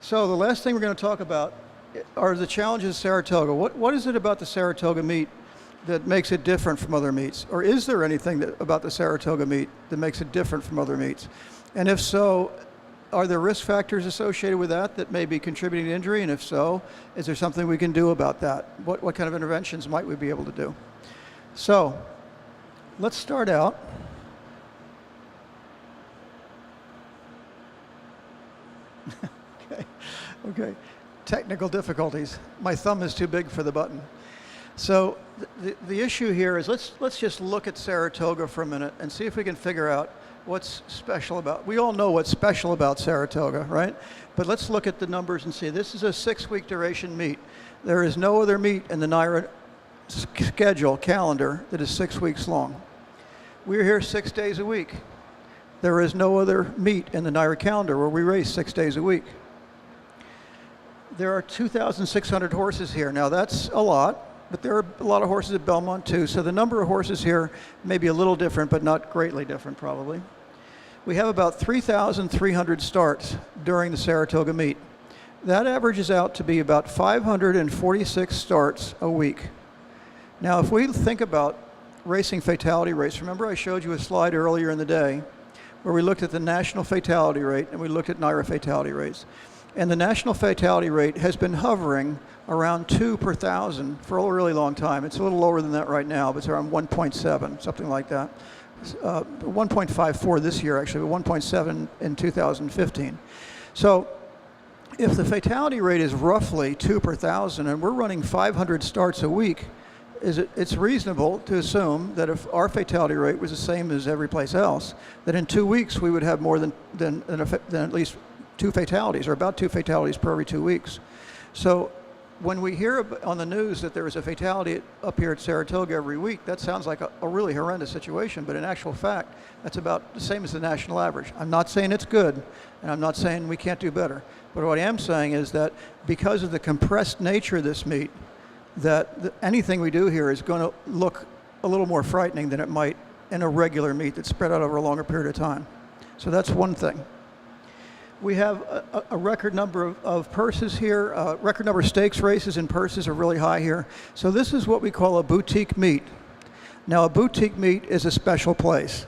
So the last thing we're going to talk about are the challenges of Saratoga. What is it about the Saratoga meet that makes it different from other meets? Or is there anything about the Saratoga meet that makes it different from other meets? And if so, are there risk factors associated with that may be contributing to injury? And if so, is there something we can do about that? What kind of interventions might we be able to do? So let's start out. Okay, technical difficulties. My thumb is too big for the button. So the issue here is let's just look at Saratoga for a minute and see if we can figure out what's special about. We all know what's special about Saratoga, right? But let's look at the numbers and see. This is a 6-week duration meet. There is no other meet in the NYRA calendar that is 6 weeks long. We're here 6 days a week. There is no other meet in the NYRA calendar where we race 6 days a week. There are 2,600 horses here. Now that's a lot, but there are a lot of horses at Belmont too, so the number of horses here may be a little different, but not greatly different probably. We have about 3,300 starts during the Saratoga meet. That averages out to be about 546 starts a week. Now if we think about racing fatality rates, remember I showed you a slide earlier in the day where we looked at the national fatality rate and we looked at NYRA fatality rates. And the national fatality rate has been hovering around 2 per 1,000 for a really long time. It's a little lower than that right now, but it's around 1.7, something like that. 1.54 this year, actually, but 1.7 in 2015. So if the fatality rate is roughly 2 per 1,000 and we're running 500 starts a week, it's reasonable to assume that if our fatality rate was the same as every place else, that in 2 weeks we would have more than at least 2 fatalities, or about 2 fatalities per every 2 weeks. So when we hear on the news that there is a fatality up here at Saratoga every week, that sounds like a really horrendous situation, but in actual fact, that's about the same as the national average. I'm not saying it's good, and I'm not saying we can't do better, but what I am saying is that because of the compressed nature of this meet, that anything we do here is going to look a little more frightening than it might in a regular meet that's spread out over a longer period of time. So that's one thing. We have a record number of purses here. Record number of stakes races and purses are really high here. So this is what we call a boutique meet. Now a boutique meet is a special place.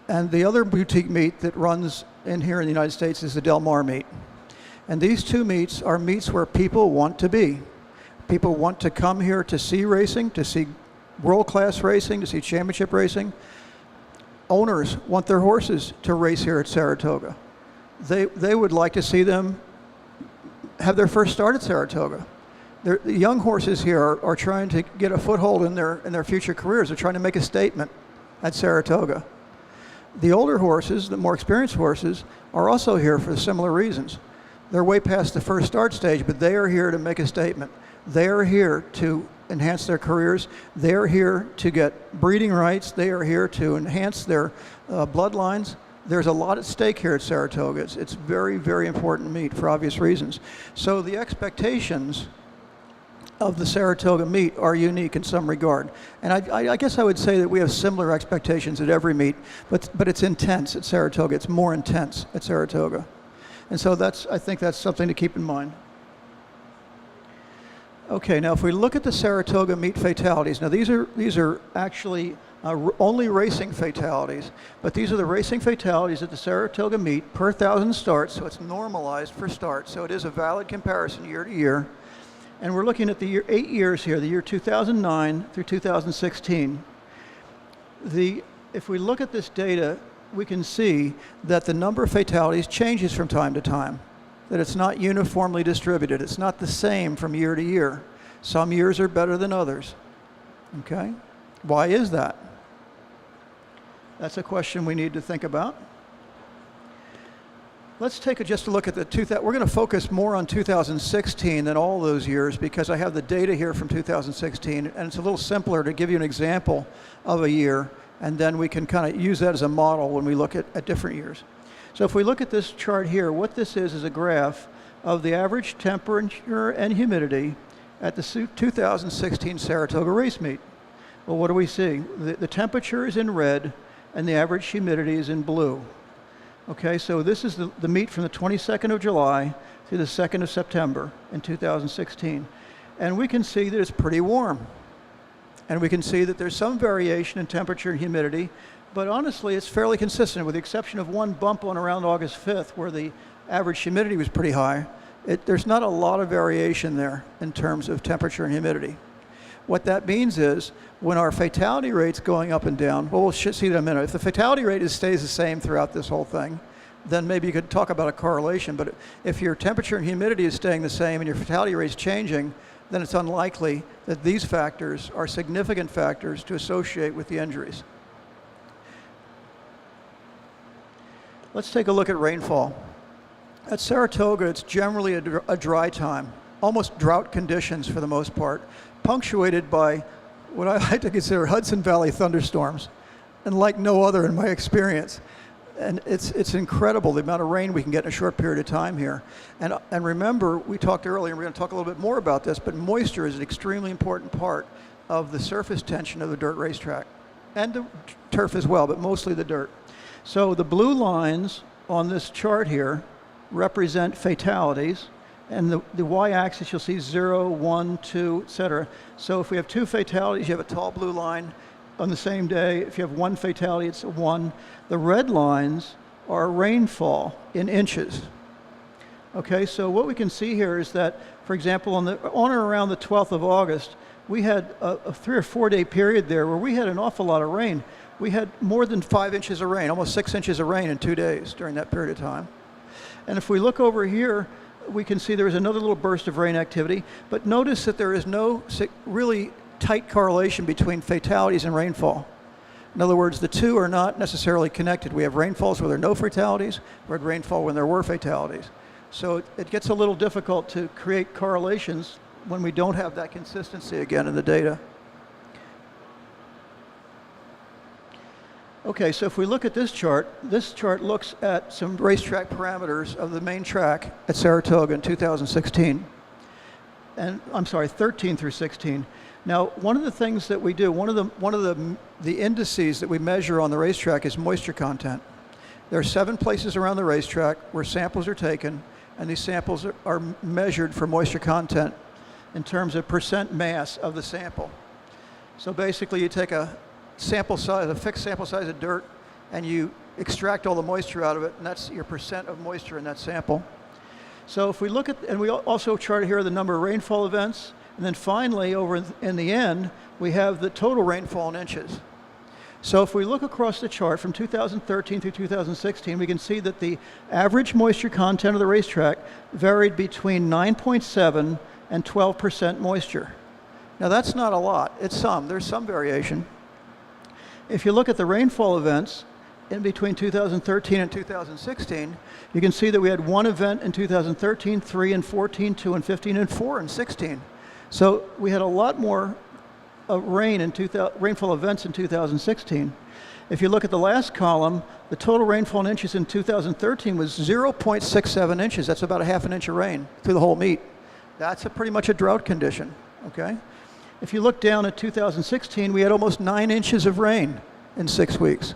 And the other boutique meet that runs in here in the United States is the Del Mar meet. And these two meets are meets where people want to be. People want to come here to see racing, to see world-class racing, to see championship racing. Owners want their horses to race here at Saratoga. They would like to see them have their first start at Saratoga. The young horses here are trying to get a foothold in their future careers. They're trying to make a statement at Saratoga. The older horses, the more experienced horses, are also here for similar reasons. They're way past the first start stage, but they are here to make a statement. They are here to enhance their careers. They are here to get breeding rights. They are here to enhance their bloodlines. There's a lot at stake here at Saratoga. It's very, very important meet for obvious reasons. So the expectations of the Saratoga meet are unique in some regard. And I guess I would say that we have similar expectations at every meet, but it's intense at Saratoga. It's more intense at Saratoga. And so I think that's something to keep in mind. Okay, now if we look at the Saratoga meet fatalities, now these are actually only racing fatalities, but these are the racing fatalities at the Saratoga meet per 1,000 starts, so it's normalized for starts, so it is a valid comparison year to year. And we're looking at the 8 years here, the year 2009 through 2016. If we look at this data, we can see that the number of fatalities changes from time to time, that it's not uniformly distributed. It's not the same from year to year. Some years are better than others. Okay? Why is that? That's a question we need to think about. Let's take just a look at we're going to focus more on 2016 than all those years because I have the data here from 2016, and it's a little simpler to give you an example of a year, and then we can kind of use that as a model when we look at different years. So if we look at this chart here, what this is a graph of the average temperature and humidity at the 2016 Saratoga race meet. Well, what do we see? The temperature is in red, and the average humidity is in blue. Okay, so this is the meet from the 22nd of July to to the 2nd of September in 2016. And we can see that it's pretty warm. And we can see that there's some variation in temperature and humidity, but honestly, it's fairly consistent with the exception of one bump on around August 5th where the average humidity was pretty high. There's not a lot of variation there in terms of temperature and humidity. What that means is when our fatality rate's going up and down, well, we'll see that in a minute. If the fatality rate stays the same throughout this whole thing, then maybe you could talk about a correlation. But if your temperature and humidity is staying the same and your fatality rate's changing, then it's unlikely that these factors are significant factors to associate with the injuries. Let's take a look at rainfall. At Saratoga, it's generally a dry time, almost drought conditions for the most part, punctuated by what I like to consider Hudson Valley thunderstorms, and like no other in my experience. And it's incredible the amount of rain we can get in a short period of time here. And remember, we talked earlier, and we're going to talk a little bit more about this, but moisture is an extremely important part of the surface tension of the dirt racetrack, and the turf as well, but mostly the dirt. So the blue lines on this chart here represent fatalities, and the y-axis you'll see 0, 1, 2, etc. So if we have 2 fatalities, you have a tall blue line on the same day. If you have 1 fatality, it's a 1. The red lines are rainfall in inches. Okay, so what we can see here is that, for example, on or around the 12th of August, we had a 3 or 4 day period there where we had an awful lot of rain. We had more than 5 inches of rain, almost 6 inches of rain in 2 days during that period of time. And if we look over here, we can see there was another little burst of rain activity, but notice that there is no really tight correlation between fatalities and rainfall. In other words, the two are not necessarily connected. We have rainfalls where there are no fatalities, we had rainfall when there were fatalities. So it gets a little difficult to create correlations when we don't have that consistency again in the data. Okay, so if we look at this chart looks at some racetrack parameters of the main track at Saratoga in 2016. And I'm sorry, 13 through 16. Now, one of the things that we do, one of the indices that we measure on the racetrack is moisture content. There are 7 places around the racetrack where samples are taken, and these samples are measured for moisture content in terms of percent mass of the sample. So basically, you take a sample size, a fixed sample size of dirt, and you extract all the moisture out of it, and that's your percent of moisture in that sample. So if we look at, and we also chart here the number of rainfall events, and then finally, over in the end, we have the total rainfall in inches. So if we look across the chart from 2013 through 2016, we can see that the average moisture content of the racetrack varied between 9.7 and 12% moisture. Now that's not a lot, there's some variation. If you look at the rainfall events in between 2013 and 2016, you can see that we had 1 event in 2013, 3 in 14, 2 in 15, and 4 in 16. So we had a lot more rainfall events in 2016. If you look at the last column, the total rainfall in inches in 2013 was 0.67 inches. That's about a ½ an inch of rain through the whole meet. That's pretty much a drought condition, okay? If you look down at 2016, we had almost 9 inches of rain in 6 weeks.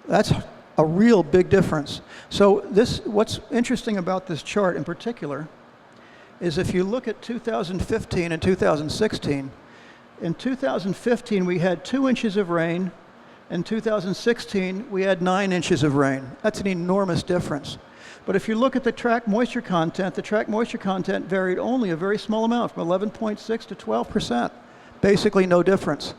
That's a real big difference. So what's interesting about this chart in particular is if you look at 2015 and 2016, in 2015 we had 2 inches of rain. In 2016 we had 9 inches of rain. That's an enormous difference. But if you look at the track moisture content, the track moisture content varied only a very small amount, from 11.6 to 12%. Basically no difference.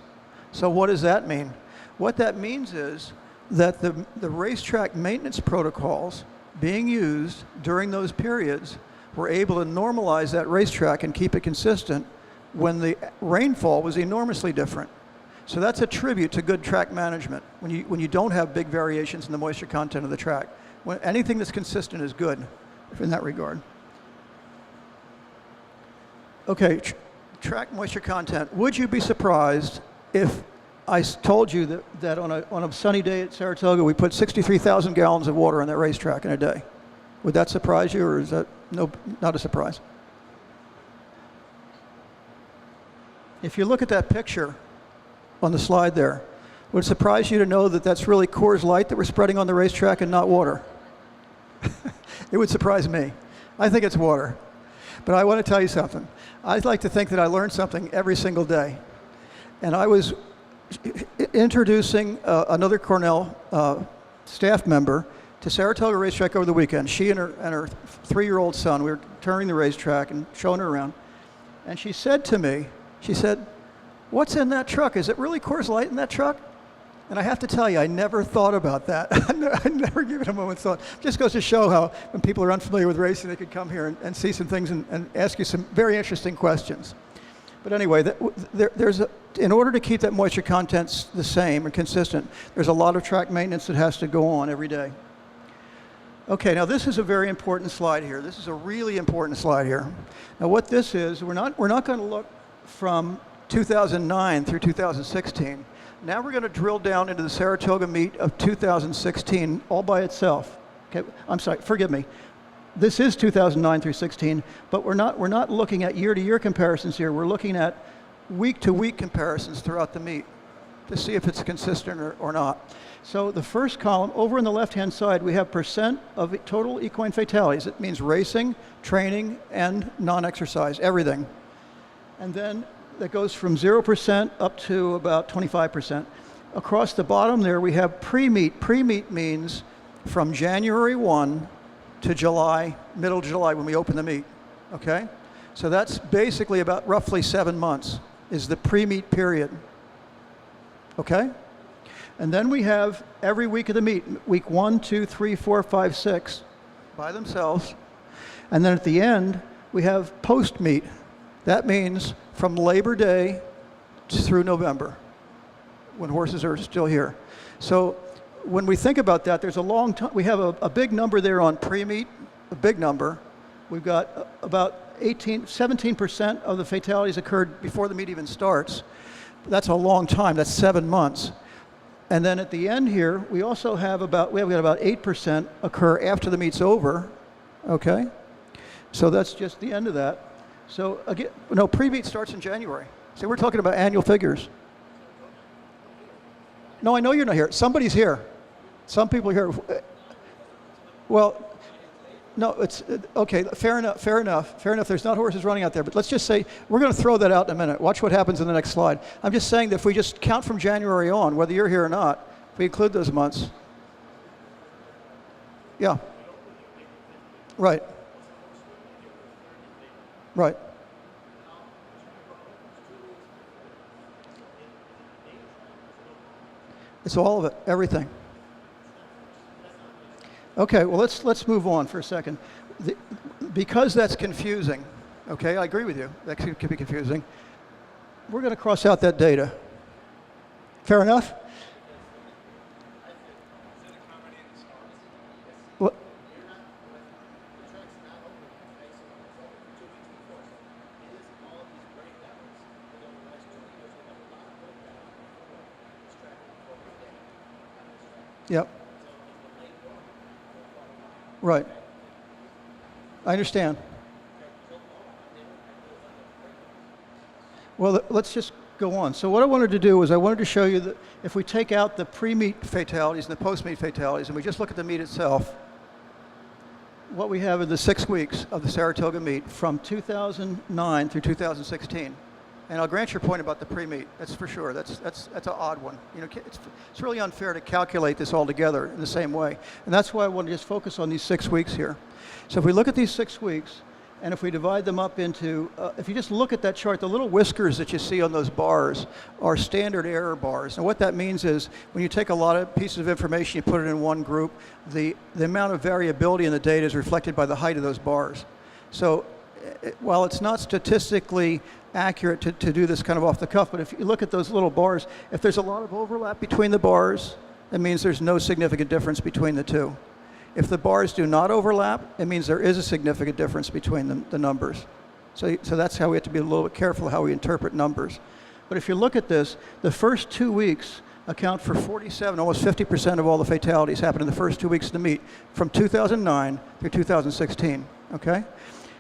So what does that mean? What that means is that the racetrack maintenance protocols being used during those periods were able to normalize that racetrack and keep it consistent when the rainfall was enormously different. So that's a tribute to good track management when you don't have big variations in the moisture content of the track. Anything that's consistent is good in that regard. Okay, track moisture content. Would you be surprised if I told you that on a sunny day at Saratoga we put 63,000 gallons of water on that racetrack in a day? Would that surprise you, or is that not a surprise? If you look at that picture on the slide there, would it surprise you to know that that's really Coors Light that we're spreading on the racetrack and not water? It would surprise me. I think it's water. But I want to tell you something. I'd like to think that I learned something every single day. And I was introducing another Cornell staff member to Saratoga racetrack over the weekend. She and her 3-year-old son, we were touring the racetrack and showing her around. And she said to me, she said, "What's in that truck? Is it really Coors Light in that truck?" And I have to tell you, I never thought about that. I never give it a moment's thought. Just goes to show how when people are unfamiliar with racing, they could come here and see some things and ask you some very interesting questions. But anyway, in order to keep that moisture content the same and consistent, there's a lot of track maintenance that has to go on every day. Okay, now this is a very important slide here. This is a really important slide here. Now what this is, we're not going to look from 2009 through 2016. Now we're going to drill down into the Saratoga meet of 2016 all by itself. Okay, I'm sorry, forgive me. This is 2009 through 16, but we're not looking at year-to-year comparisons here. We're looking at week-to-week comparisons throughout the meet to see if it's consistent or not. So the first column, over on the left-hand side, we have percent of total equine fatalities. It means racing, training, and non-exercise, everything. And then that goes from 0% up to about 25%. Across the bottom there, we have pre-meet. Pre-meet means from January 1 to July, middle of July when we open the meet, okay? So that's basically about roughly 7 months is the pre-meet period, okay? And then we have every week of the meet, week 1, 2, 3, 4, 5, 6, by themselves. And then at the end, we have post-meet. That means from Labor Day through November, when horses are still here. So when we think about that, there's a long time. We have a big number there on pre-meet, a big number. We've got about 17% of the fatalities occurred before the meet even starts. That's a long time. That's 7 months. And then at the end here, we also have about 8% occur after the meet's over. Okay, so that's just the end of that. So again, no, pre-meet starts in January. See, we're talking about annual figures. No, I know you're not here. Somebody's here. Some people are here. Well, no, it's okay. Fair enough. Fair enough. Fair enough. There's not horses running out there, but let's just say we're going to throw that out in a minute. Watch what happens in the next slide. I'm just saying that if we just count from January on, whether you're here or not, if we include those months. Yeah. Right. Right. It's all of it, everything. Okay, well let's move on for a second. Because that's confusing, okay, I agree with you, that could be confusing. We're going to cross out that data. Fair enough? What? Yep. Right. I understand. Well, let's just go on. So what I wanted to do is I wanted to show you that if we take out the pre-meet fatalities and the post-meet fatalities and we just look at the meet itself, what we have in the 6 weeks of the Saratoga meet from 2009 through 2016. And I'll grant your point about the pre-meet. That's for sure. That's an odd one. You know, it's really unfair to calculate this all together in the same way. And that's why I want to just focus on these 6 weeks here. So if we look at these 6 weeks, and if we divide them up into, if you just look at that chart, the little whiskers that you see on those bars are standard error bars. And what that means is when you take a lot of pieces of information, you put it in one group, the amount of variability in the data is reflected by the height of those bars. So while it's not statistically accurate to do this kind of off the cuff, but if you look at those little bars, if there's a lot of overlap between the bars, that means there's no significant difference between the two. If the bars do not overlap, it means there is a significant difference between the numbers. So that's how we have to be a little bit careful how we interpret numbers. But if you look at this, the first 2 weeks account for 47, almost 50% of all the fatalities happen in the first 2 weeks of the meet from 2009 through 2016, okay?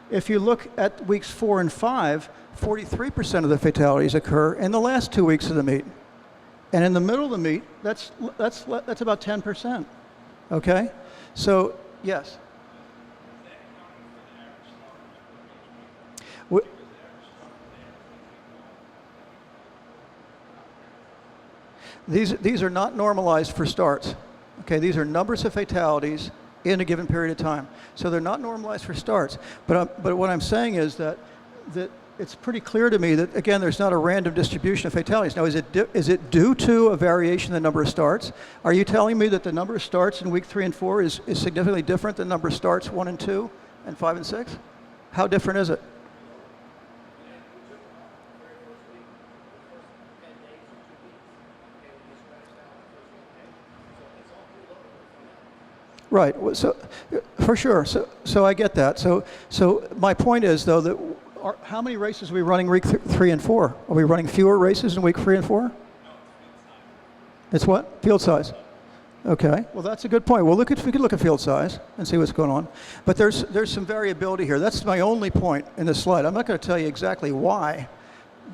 If you look at weeks 4 and 5, 43% of the fatalities occur in the last 2 weeks of the meet. And in the middle of the meet, that's about 10%, okay? So, yes. These are not normalized for starts. Okay, these are numbers of fatalities in a given period of time. So they're not normalized for starts. But what I'm saying is that it's pretty clear to me that, again, there's not a random distribution of fatalities. Now, is it due to a variation in the number of starts? Are you telling me that the number of starts in week 3 and 4 is significantly different than the number of starts 1 and 2 and 5 and 6? How different is it? Right. So, for sure. So I get that. So my point is, though, that how many races are we running week 3 and 4? Are we running fewer races in week 3 and 4? It's what? Field size. Okay. Well, that's a good point. Well, we could look at field size and see what's going on. But there's some variability here. That's my only point in this slide. I'm not going to tell you exactly why,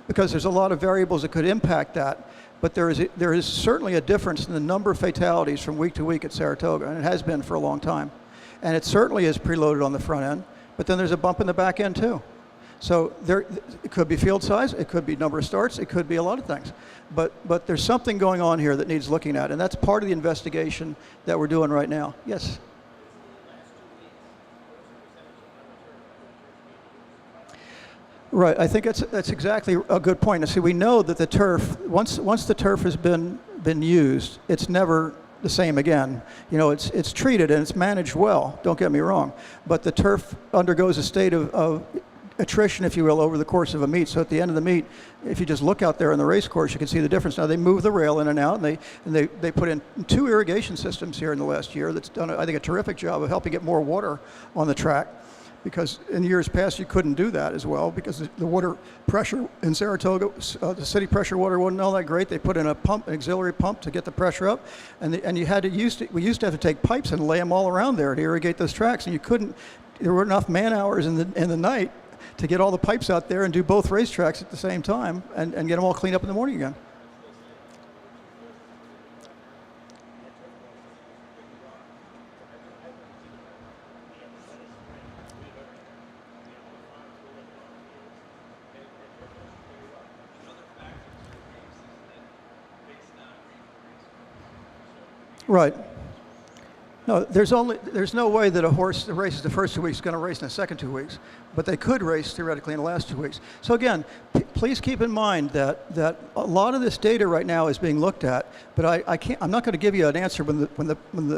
because there's a lot of variables that could impact that. But there is certainly a difference in the number of fatalities from week to week at Saratoga, and it has been for a long time. And it certainly is preloaded on the front end, but then there's a bump in the back end too. So it could be field size, it could be number of starts, it could be a lot of things. But there's something going on here that needs looking at, and that's part of the investigation that we're doing right now. Yes? Right, I think that's exactly a good point. Now, see, we know that the turf, once the turf has been used, it's never the same again. You know, it's treated and it's managed well, don't get me wrong, but the turf undergoes a state of attrition, if you will, over the course of a meet. So at the end of the meet, if you just look out there on the race course, you can see the difference. Now, they move the rail in and out, and they put in 2 irrigation systems here in the last year that's done, I think, a terrific job of helping get more water on the track. Because in years past you couldn't do that as well, because the water pressure in Saratoga, the city pressure water wasn't all that great. They put in an auxiliary pump to get the pressure up, and we used to have to take pipes and lay them all around there to irrigate those tracks, and you couldn't. There weren't enough man hours in the night to get all the pipes out there and do both racetracks at the same time and get them all cleaned up in the morning again. Right. No, there's no way that a horse that races the first 2 weeks is going to race in the second 2 weeks, but they could race theoretically in the last 2 weeks. So again, please keep in mind that a lot of this data right now is being looked at, but I'm not going to give you an answer when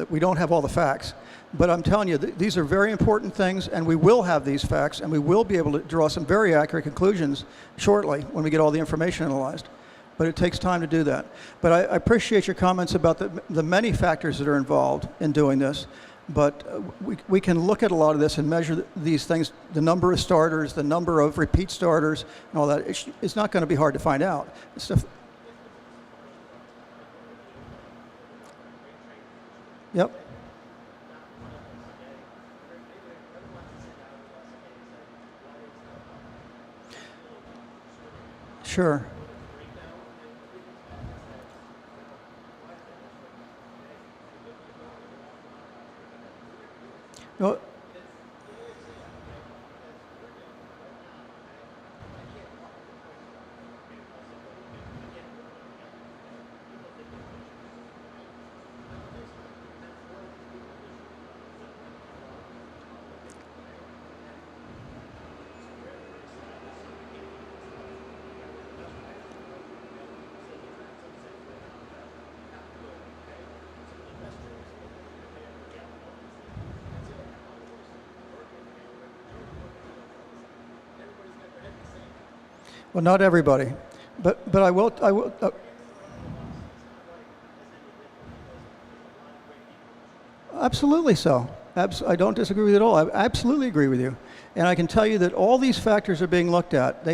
we don't have all the facts. But I'm telling you, these are very important things, and we will have these facts, and we will be able to draw some very accurate conclusions shortly when we get all the information analyzed. But it takes time to do that. But I appreciate your comments about the many factors that are involved in doing this. But we can look at a lot of this and measure these things, the number of starters, the number of repeat starters, and all that. It's not going to be hard to find out. Stuff. Yep. Sure. No. Well, not everybody, but I will. Absolutely so. I don't disagree with you at all. I absolutely agree with you. And I can tell you that all these factors are being looked at.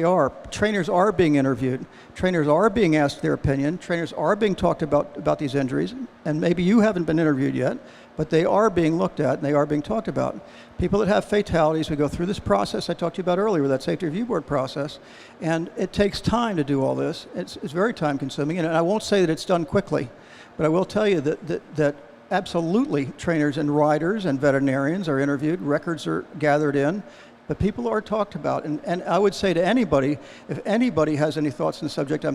Trainers are being interviewed. Trainers are being asked their opinion. Trainers are being talked about these injuries. And maybe you haven't been interviewed yet, but they are being looked at and they are being talked about. People that have fatalities, we go through this process I talked to you about earlier, that safety review board process. And it takes time to do all this. It's very time consuming. And I won't say that it's done quickly, but I will tell you that absolutely trainers and riders and veterinarians are interviewed, records are gathered in, but people are talked about. And I would say to anybody, if anybody has any thoughts on the subject,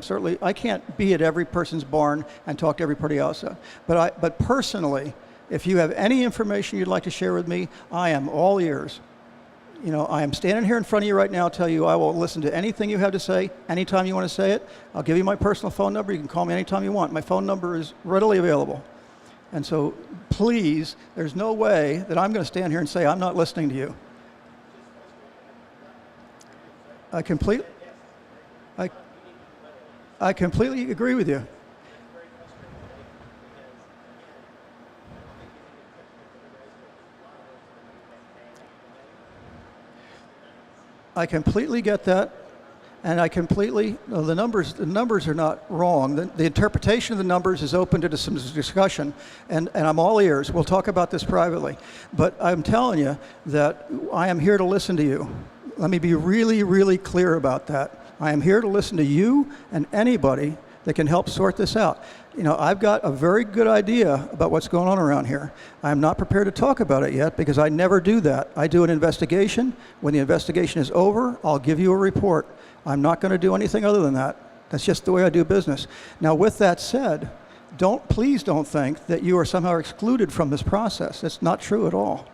I can't be at every person's barn and talk to everybody else. But personally, if you have any information you'd like to share with me, I am all ears. You know, I am standing here in front of you right now, tell you I will listen to anything you have to say, anytime you want to say it. I'll give you my personal phone number. You can call me anytime you want. My phone number is readily available. And so please, there's no way that I'm going to stand here and say I'm not listening to you. I completely agree with you. I completely get that, and the numbers are not wrong. The interpretation of the numbers is open to some discussion, and I'm all ears. We'll talk about this privately. But I'm telling you that I am here to listen to you. Let me be really, really clear about that. I am here to listen to you and anybody that can help sort this out. You know, I've got a very good idea about what's going on around here. I'm not prepared to talk about it yet because I never do that. I do an investigation. When the investigation is over, I'll give you a report. I'm not going to do anything other than that. That's just the way I do business. Now, with that said, please don't think that you are somehow excluded from this process. That's not true at all.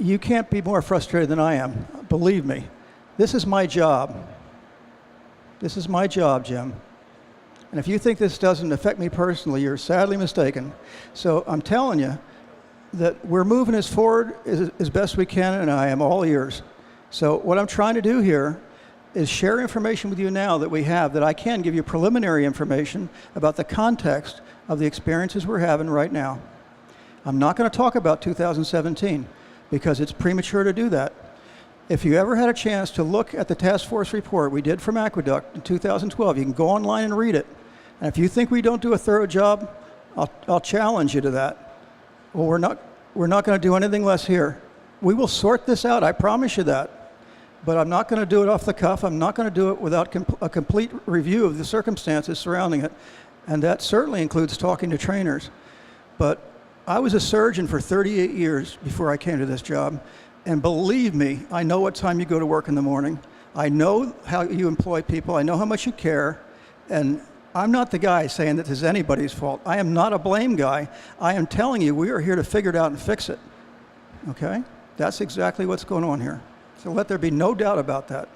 You can't be more frustrated than I am. Believe me. This is my job. This is my job, Jim. And if you think this doesn't affect me personally, you're sadly mistaken. So I'm telling you that we're moving as forward as best we can, and I am all ears. So what I'm trying to do here is share information with you now that we have, that I can give you preliminary information about the context of the experiences we're having right now. I'm not going to talk about 2017. Because it's premature to do that. If you ever had a chance to look at the task force report we did from Aqueduct in 2012, you can go online and read it. And if you think we don't do a thorough job, I'll challenge you to that. Well, we're not going to do anything less here. We will sort this out, I promise you that. But I'm not going to do it off the cuff. I'm not going to do it without a complete review of the circumstances surrounding it. And that certainly includes talking to trainers. But I was a surgeon for 38 years before I came to this job, and believe me, I know what time you go to work in the morning. I know how you employ people. I know how much you care, and I'm not the guy saying that this is anybody's fault. I am not a blame guy. I am telling you, we are here to figure it out and fix it, okay? That's exactly what's going on here. So let there be no doubt about that.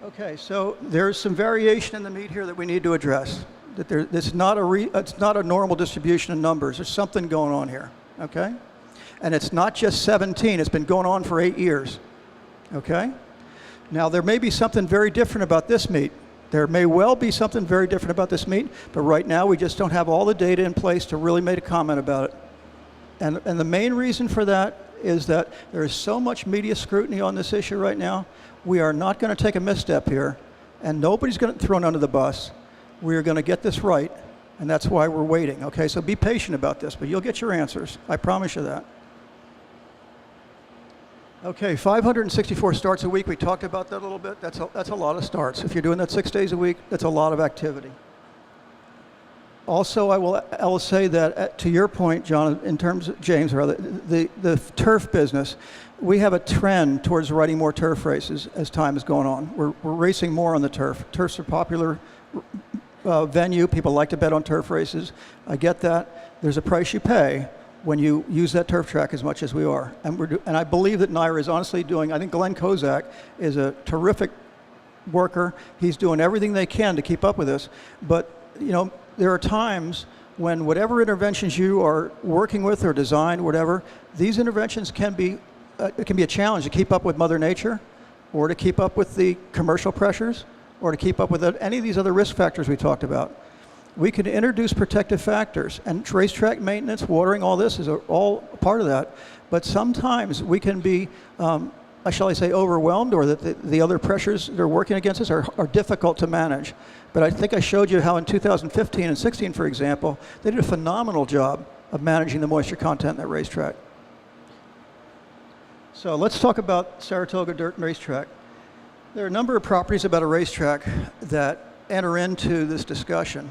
Okay, so there's some variation in the meat here that we need to address. That it's not a normal distribution of numbers. There's something going on here, okay? And it's not just 17. It's been going on for 8 years, okay? Now, there may be something very different about this meat. There may well be something very different about this meat, but right now we just don't have all the data in place to really make a comment about it. And the main reason for that is that there is so much media scrutiny on this issue right now. We are not going to take a misstep here, and nobody's going to thrown under the bus. We're going to get this right, and that's why we're waiting, okay? So be patient about this, but you'll get your answers. I promise you that. Okay, 564 starts a week. We talked about that a little bit. That's a lot of starts. If you're doing that 6 days a week, that's a lot of activity. Also, I will say that, to your point, John, in terms of James, rather, the turf business, we have a trend towards writing more turf races as time is going on. We're racing more on the turf. Turfs are popular venue. People like to bet on turf races. I get that. There's a price you pay when you use that turf track as much as we are. And I believe that NYRA is honestly doing, I think Glenn Kozak is a terrific worker. He's doing everything they can to keep up with this. But, you know, there are times when whatever interventions you are working with or designed, whatever, these interventions can be, it can be a challenge to keep up with Mother Nature or to keep up with the commercial pressures or to keep up with any of these other risk factors we talked about. We can introduce protective factors, and racetrack maintenance, watering, all this is all part of that. But sometimes we can be, shall I say, overwhelmed, or that the other pressures that are working against us are difficult to manage. But I think I showed you how in 2015 and 16, for example, they did a phenomenal job of managing the moisture content in that racetrack. So let's talk about Saratoga Dirt Racetrack. There are a number of properties about a racetrack that enter into this discussion.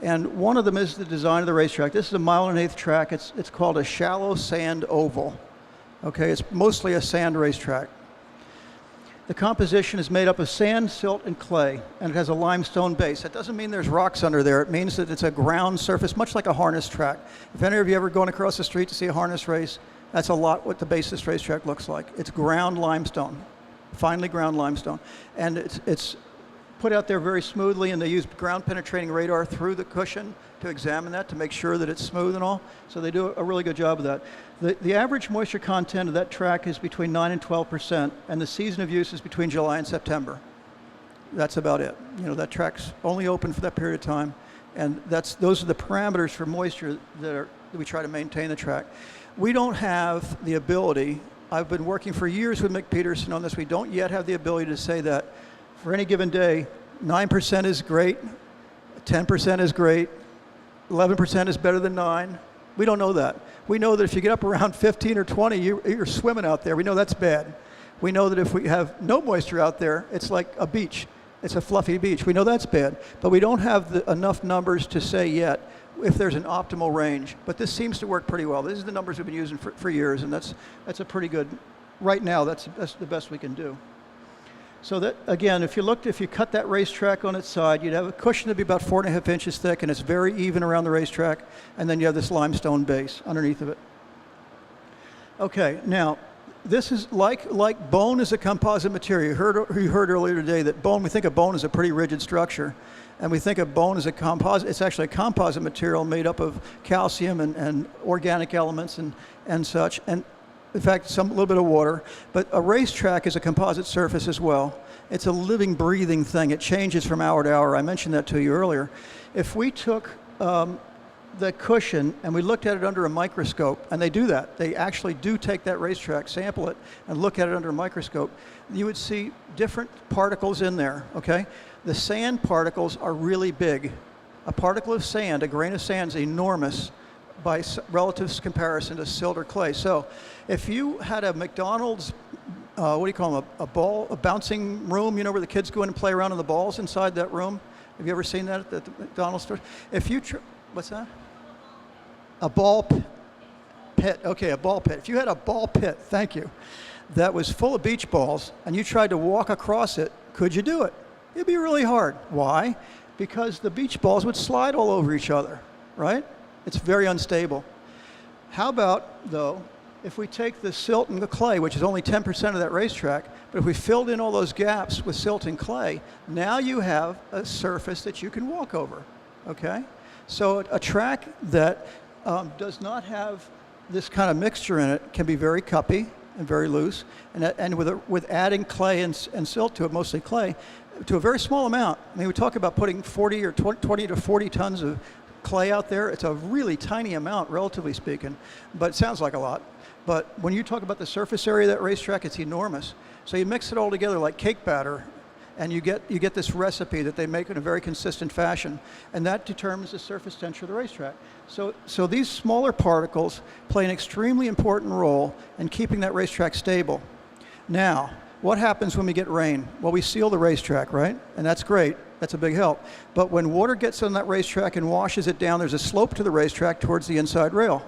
And one of them is the design of the racetrack. This is a 1.1 track. It's called a shallow sand oval. Okay, it's mostly a sand racetrack. The composition is made up of sand, silt, and clay, and it has a limestone base. That doesn't mean there's rocks under there. It means that it's a ground surface, much like a harness track. If any of you ever gone across the street to see a harness race, that's a lot what the base of this racetrack looks like. It's ground limestone, finely ground limestone. And it's put out there very smoothly, and they use ground penetrating radar through the cushion to examine that to make sure that it's smooth and all. So they do a really good job of that. The average moisture content of that track is between 9 and 12%, and the season of use is between July and September. That's about it. You know, that track's only open for that period of time, and those are the parameters for moisture that we try to maintain the track. We don't have the ability, I've been working for years with Mick Peterson on this, we don't yet have the ability to say that for any given day, 9% is great, 10% is great, 11% is better than 9. We don't know that. We know that if you get up around 15 or 20, you're swimming out there. We know that's bad. We know that if we have no moisture out there, it's like a beach. It's a fluffy beach. We know that's bad. But we don't have enough numbers to say yet if there's an optimal range. But this seems to work pretty well. These are the numbers we've been using for years, and that's a pretty good, right now, that's the best we can do. So that, again, if you cut that racetrack on its side, you'd have a cushion that'd be about 4.5 inches thick, and it's very even around the racetrack, and then you have this limestone base underneath of it. Okay, now, this is like bone is a composite material. You heard earlier today that bone, we think of bone as a pretty rigid structure, and we think of bone as a composite. It's actually a composite material made up of calcium and organic elements and such. And in fact, a little bit of water, but a racetrack is a composite surface as well. It's a living, breathing thing. It changes from hour to hour. I mentioned that to you earlier. If we took the cushion and we looked at it under a microscope, and they do that. They actually do take that racetrack, sample it, and look at it under a microscope. You would see different particles in there, okay? The sand particles are really big. A particle of sand, a grain of sand, is enormous by relative comparison to silt or clay. So if you had a McDonald's, what do you call them, a bouncing room, you know, where the kids go in and play around on the balls inside that room? Have you ever seen that at the McDonald's store? If you, what's that? A ball pit, okay, a ball pit. If you had a ball pit, thank you, that was full of beach balls, and you tried to walk across it, could you do it? It'd be really hard. Why? Because the beach balls would slide all over each other, right? It's very unstable. How about, though, if we take the silt and the clay, which is only 10% of that racetrack, but if we filled in all those gaps with silt and clay, now you have a surface that you can walk over, okay? So a track that does not have this kind of mixture in it can be very cuppy and very loose, and with adding clay and silt to it, mostly clay, to a very small amount. I mean, we talk about putting 40 or 20 to 40 tons of clay out there. It's a really tiny amount, relatively speaking, but it sounds like a lot. But when you talk about the surface area of that racetrack, it's enormous. So you mix it all together like cake batter, and you get this recipe that they make in a very consistent fashion, and that determines the surface tension of the racetrack. So these smaller particles play an extremely important role in keeping that racetrack stable. Now, what happens when we get rain? Well, we seal the racetrack, right? And that's great. That's a big help. But when water gets on that racetrack and washes it down, there's a slope to the racetrack towards the inside rail.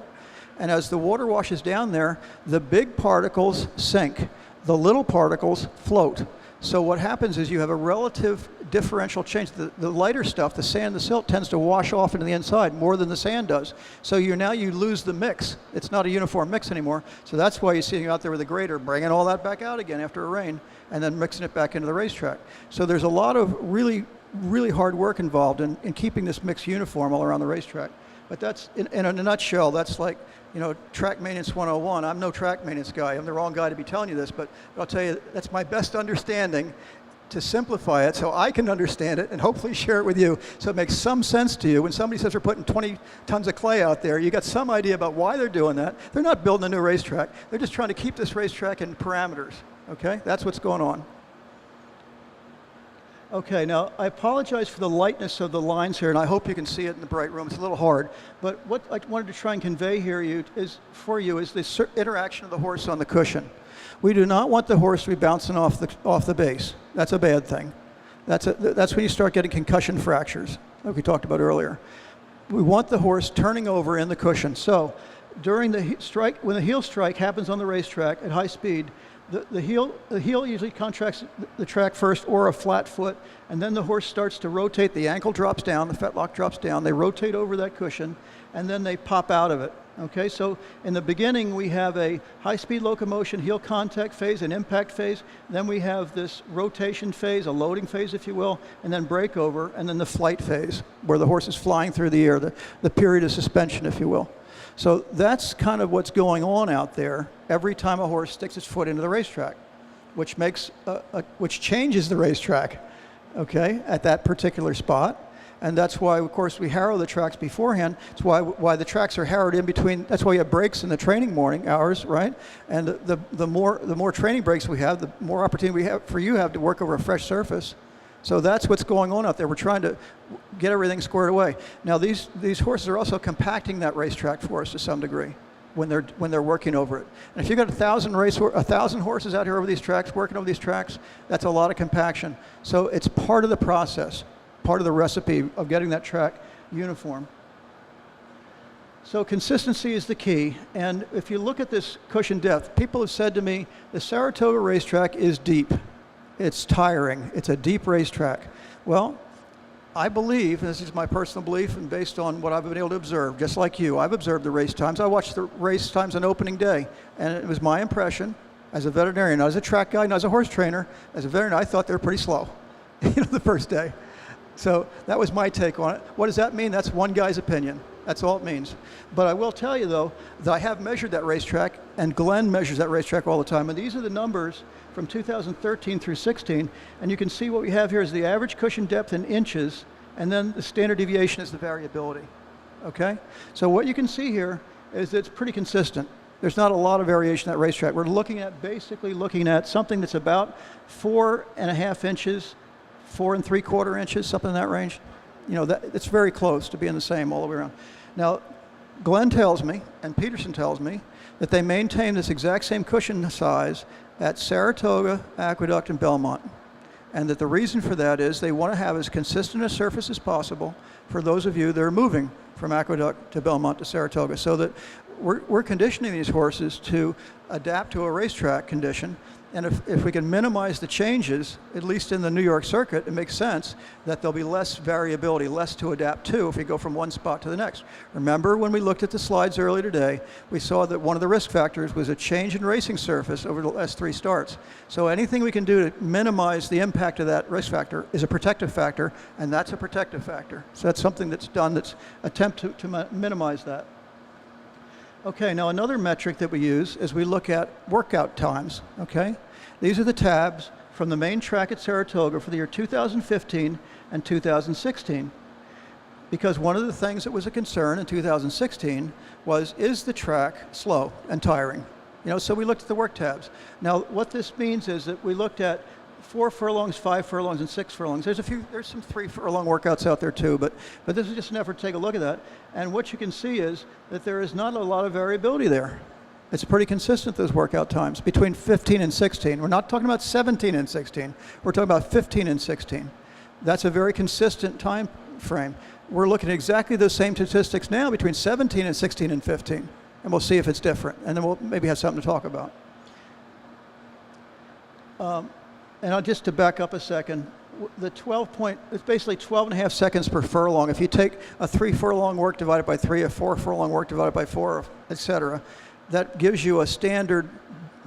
And as the water washes down there, the big particles sink. The little particles float. So what happens is you have a relative differential change. The lighter stuff, the sand, the silt, tends to wash off into the inside more than the sand does. So you lose the mix. It's not a uniform mix anymore. So that's why you see you out there with a grater bringing all that back out again after a rain and then mixing it back into the racetrack. So there's a lot of really, really hard work involved in keeping this mix uniform all around the racetrack. But that's, in a nutshell, that's like, you know, track maintenance 101. I'm no track maintenance guy. I'm the wrong guy to be telling you this, but I'll tell you, that's my best understanding to simplify it so I can understand it and hopefully share it with you so it makes some sense to you. When somebody says they're putting 20 tons of clay out there, you got some idea about why they're doing that. They're not building a new racetrack. They're just trying to keep this racetrack in parameters, okay? That's what's going on. Okay, now I apologize for the lightness of the lines here, and I hope you can see it in the bright room. It's a little hard, but what I wanted to try and convey here is this interaction of the horse on the cushion. We do not want the horse to be bouncing off the base. That's a bad thing. That's when you start getting concussion fractures, like we talked about earlier. We want the horse turning over in the cushion. So during the strike, when the heel strike happens on the racetrack at high speed, the heel usually contracts the track first, or a flat foot, and then the horse starts to rotate. The ankle drops down, the fetlock drops down. They rotate over that cushion, and then they pop out of it. Okay, so in the beginning we have a high-speed locomotion, heel contact phase, an impact phase. Then we have this rotation phase, a loading phase, if you will, and then breakover, and then the flight phase, where the horse is flying through the air, the period of suspension, if you will. So that's kind of what's going on out there every time a horse sticks its foot into the racetrack, which changes the racetrack, okay, at that particular spot. And that's why, of course, we harrow the tracks beforehand. It's why the tracks are harrowed in between. That's why you have breaks in the training morning hours, right? And the more training breaks we have, the more opportunity we have to work over a fresh surface. So that's what's going on out there. We're trying to get everything squared away. Now these horses are also compacting that racetrack for us to some degree when they're working over it. And if you've got 1,000 horses out here over these tracks, working over these tracks, that's a lot of compaction. So it's part of the process, part of the recipe of getting that track uniform. So consistency is the key. And if you look at this cushion depth, people have said to me, the Saratoga racetrack is deep. It's tiring. It's a deep racetrack. Well, I believe, and this is my personal belief and based on what I've been able to observe, just like you, I've observed the race times. I watched the race times on opening day, and it was my impression as a veterinarian, not as a track guy, not as a horse trainer, as a veterinarian, I thought they were pretty slow, the first day. So that was my take on it. What does that mean? That's one guy's opinion. That's all it means. But I will tell you, though, that I have measured that racetrack, and Glenn measures that racetrack all the time. And these are the numbers from 2013 through 16. And you can see what we have here is the average cushion depth in inches, and then the standard deviation is the variability. Okay? So what you can see here is that it's pretty consistent. There's not a lot of variation at that racetrack. We're basically looking at something that's about 4.5 inches, 4 3/4 inches, something in that range. It's very close to being the same all the way around. Now, Glenn tells me, and Peterson tells me, that they maintain this exact same cushion size at Saratoga, Aqueduct, and Belmont. And that the reason for that is they want to have as consistent a surface as possible for those of you that are moving from Aqueduct to Belmont to Saratoga. So that we're conditioning these horses to adapt to a racetrack condition. And if we can minimize the changes, at least in the New York circuit, it makes sense that there'll be less variability, less to adapt to if we go from one spot to the next. Remember when we looked at the slides earlier today, we saw that one of the risk factors was a change in racing surface over the last 3 starts. So anything we can do to minimize the impact of that risk factor is a protective factor, and that's a protective factor. So that's something that's done that's attempt to minimize that. Okay, now another metric that we use is we look at workout times, okay? These are the tabs from the main track at Saratoga for the year 2015 and 2016. Because one of the things that was a concern in 2016 was, is the track slow and tiring? So we looked at the work tabs. Now, what this means is that we looked at 4 furlongs, 5 furlongs, and 6 furlongs. There's some 3 furlong workouts out there too, but this is just an effort to take a look at that. And what you can see is that there is not a lot of variability there. It's pretty consistent, those workout times, between 15 and 16. We're not talking about 17 and 16. We're talking about 15 and 16. That's a very consistent time frame. We're looking at exactly the same statistics now between 17 and 16 and 15. And we'll see if it's different. And then we'll maybe have something to talk about. And just to back up a second, it's basically 12.5 seconds per furlong. If you take a 3 furlong work divided by 3, a 4 furlong work divided by 4, etc., that gives you a standard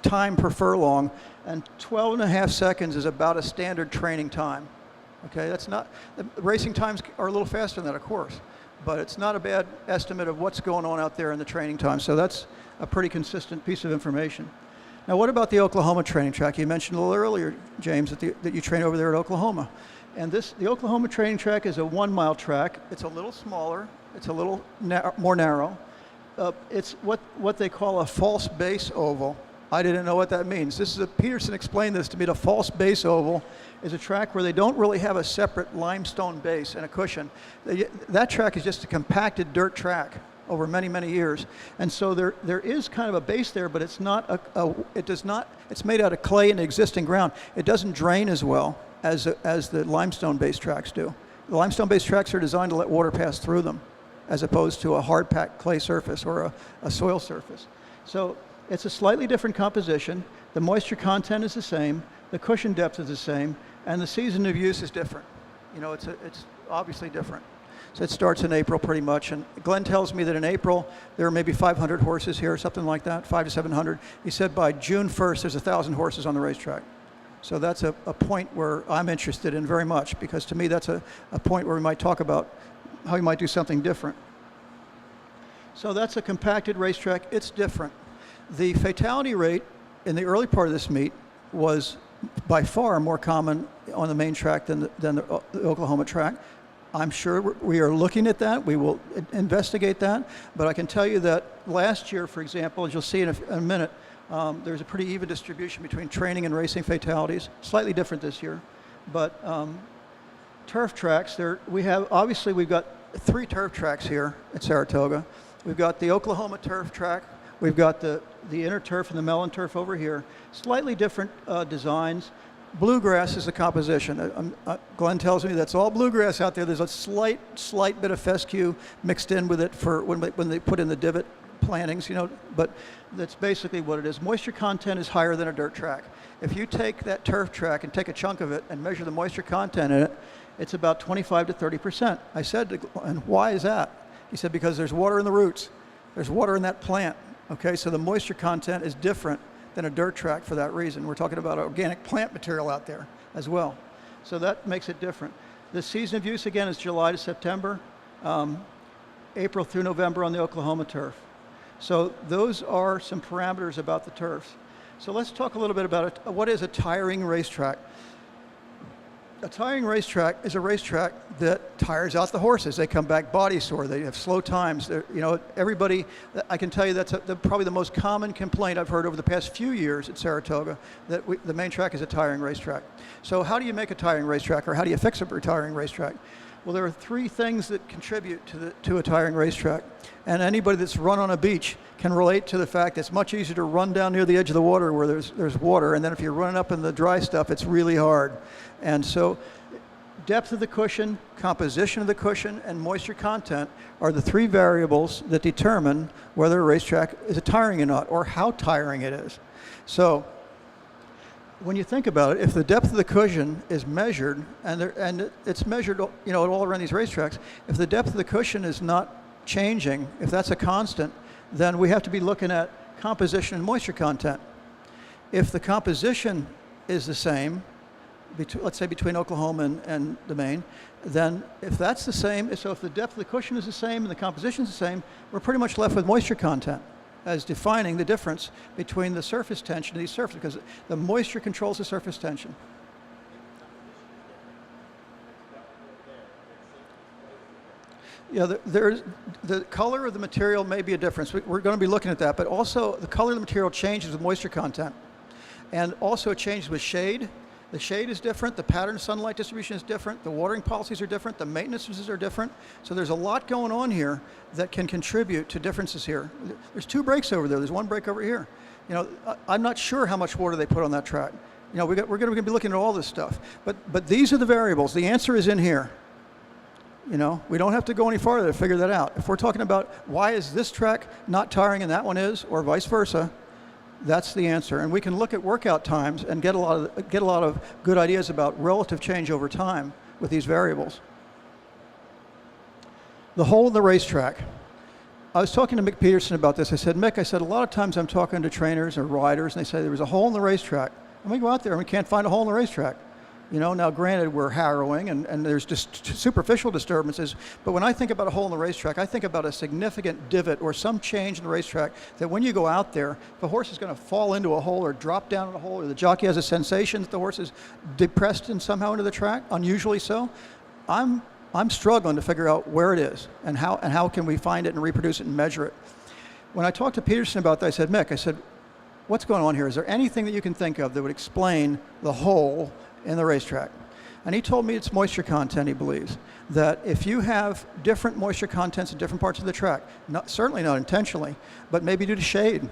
time per furlong, and 12.5 seconds is about a standard training time. Okay, that's not, the racing times are a little faster than that, of course, but it's not a bad estimate of what's going on out there in the training time. So that's a pretty consistent piece of information. Now, what about the Oklahoma training track? You mentioned a little earlier, James, that you train over there at Oklahoma. And the Oklahoma training track is a 1-mile track. It's a little smaller. It's a little more narrow. It's what they call a false base oval. I didn't know what that means. Peterson explained this to me. The false base oval is a track where they don't really have a separate limestone base and a cushion. That track is just a compacted dirt track over many, many years. And so there is kind of a base there, but it's not it's made out of clay and existing ground. It doesn't drain as well as the limestone-based tracks do. The limestone-based tracks are designed to let water pass through them, as opposed to a hard-packed clay surface or a soil surface. So it's a slightly different composition. The moisture content is the same, the cushion depth is the same, and the season of use is different. It's obviously different. So it starts in April pretty much, and Glenn tells me that in April there are maybe 500 horses here, something like that, 500 to 700. He said by June 1st there's 1,000 horses on the racetrack. So that's a point where I'm interested in very much, because to me that's a point where we might talk about how you might do something different. So that's a compacted racetrack. It's different. The fatality rate in the early part of this meet was by far more common on the main track than the Oklahoma track. I'm sure we are looking at that. We will investigate that. But I can tell you that last year, for example, as you'll see in a minute, there's a pretty even distribution between training and racing fatalities. Slightly different this year. But turf tracks, we've got 3 turf tracks here at Saratoga. We've got the Oklahoma turf track. We've got the inner turf and the melon turf over here. Slightly different designs. Bluegrass is the composition. Glenn tells me that's all bluegrass out there. There's a slight bit of fescue mixed in with it for when they put in the divot plantings, but that's basically what it is. Moisture content is higher than a dirt track. If you take that turf track and take a chunk of it and measure the moisture content in it, it's about 25 to 30%. I said to Glenn, why is that? He said, because there's water in the roots. There's water in that plant. Okay, so the moisture content is different than a dirt track for that reason. We're talking about organic plant material out there as well. So that makes it different. The season of use, again, is July to September, April through November on the Oklahoma turf. So those are some parameters about the turfs. So let's talk a little bit about it. What is a tiring racetrack? A tiring racetrack is a racetrack that tires out the horses. They come back body sore. They have slow times. Everybody, I can tell you that's probably the most common complaint I've heard over the past few years at Saratoga, that the main track is a tiring racetrack. So how do you make a tiring racetrack, or how do you fix a tiring racetrack? Well, there are 3 things that contribute to a tiring racetrack. And anybody that's run on a beach can relate to the fact that it's much easier to run down near the edge of the water where there's water, and then if you're running up in the dry stuff, it's really hard. And so depth of the cushion, composition of the cushion, and moisture content are the 3 variables that determine whether a racetrack is tiring or not, or how tiring it is. So when you think about it, if the depth of the cushion is measured, and it's measured all around these racetracks, if the depth of the cushion is not changing, if that's a constant, then we have to be looking at composition and moisture content. If the composition is the same, let's say between Oklahoma and the main, then if that's the same, so if the depth of the cushion is the same and the composition is the same, we're pretty much left with moisture content as defining the difference between the surface tension of these surfaces, because the moisture controls the surface tension. Yeah, the color of the material may be a difference. We're going to be looking at that, but also the color of the material changes with moisture content. And also it changes with shade. The shade is different, the pattern of sunlight distribution is different, the watering policies are different, the maintenances are different. So there's a lot going on here that can contribute to differences here. There's 2 breaks over there, there's 1 break over here. I'm not sure how much water they put on that track. We're going to be looking at all this stuff. But these are the variables. The answer is in here. We don't have to go any farther to figure that out. If we're talking about why is this track not tiring and that one is, or vice versa, that's the answer. And we can look at workout times and get a lot of good ideas about relative change over time with these variables. The hole in the racetrack. I was talking to Mick Peterson about this. I said, Mick, a lot of times I'm talking to trainers or riders, and they say there was a hole in the racetrack. And we go out there and we can't find a hole in the racetrack. Now granted, we're harrowing and there's just superficial disturbances, but when I think about a hole in the racetrack, I think about a significant divot or some change in the racetrack that when you go out there, the horse is going to fall into a hole or drop down in a hole, or the jockey has a sensation that the horse is depressed and somehow into the track, unusually so. I'm struggling to figure out where it is and how can we find it and reproduce it and measure it. When I talked to Peterson about that, I said, Mick, what's going on here? Is there anything that you can think of that would explain the hole in the racetrack? And he told me it's moisture content, he believes. That if you have different moisture contents in different parts of the track, certainly not intentionally, but maybe due to shade,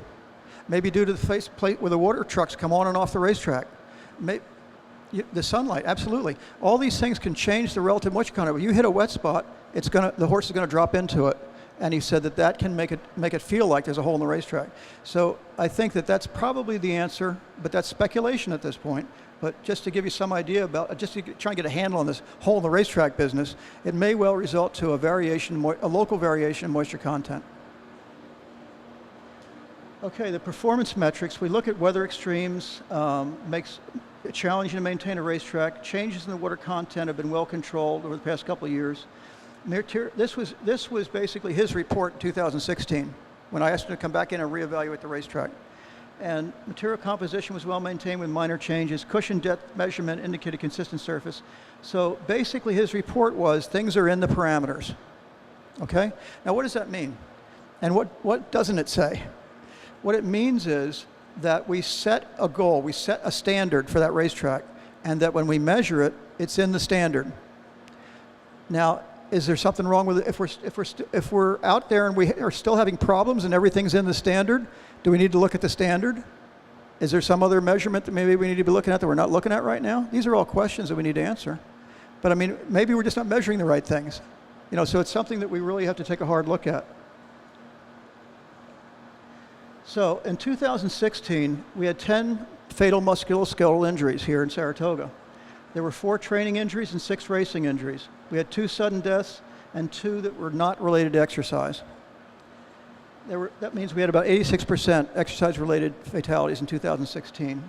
maybe due to the faceplate where the water trucks come on and off the racetrack, the sunlight, absolutely. All these things can change the relative moisture content. When you hit a wet spot, the horse is going to drop into it. And he said that can make it feel like there's a hole in the racetrack. So I think that's probably the answer, but that's speculation at this point. But just to give you some idea about, just to try and get a handle on this hole in the racetrack business, it may well result to a local variation in moisture content. Okay, the performance metrics. We look at weather extremes, makes it challenging to maintain a racetrack. Changes in the water content have been well controlled over the past couple of years. This was basically his report in 2016 when I asked him to come back in and reevaluate the racetrack. And material composition was well maintained with minor changes. Cushion depth measurement indicated consistent surface. So basically his report was things are in the parameters. Okay? Now what does that mean? And what doesn't it say? What it means is that we set a goal, we set a standard for that racetrack, and that when we measure it, it's in the standard. Now, is there something wrong with it? If we're out there and we are still having problems and everything's in the standard, do we need to look at the standard? Is there some other measurement that maybe we need to be looking at that we're not looking at right now? These are all questions that we need to answer. But I mean, maybe we're just not measuring the right things. So it's something that we really have to take a hard look at. So in 2016, we had 10 fatal musculoskeletal injuries here in Saratoga. There were 4 training injuries and 6 racing injuries. We had 2 sudden deaths and 2 that were not related to exercise. That means we had about 86% exercise-related fatalities in 2016.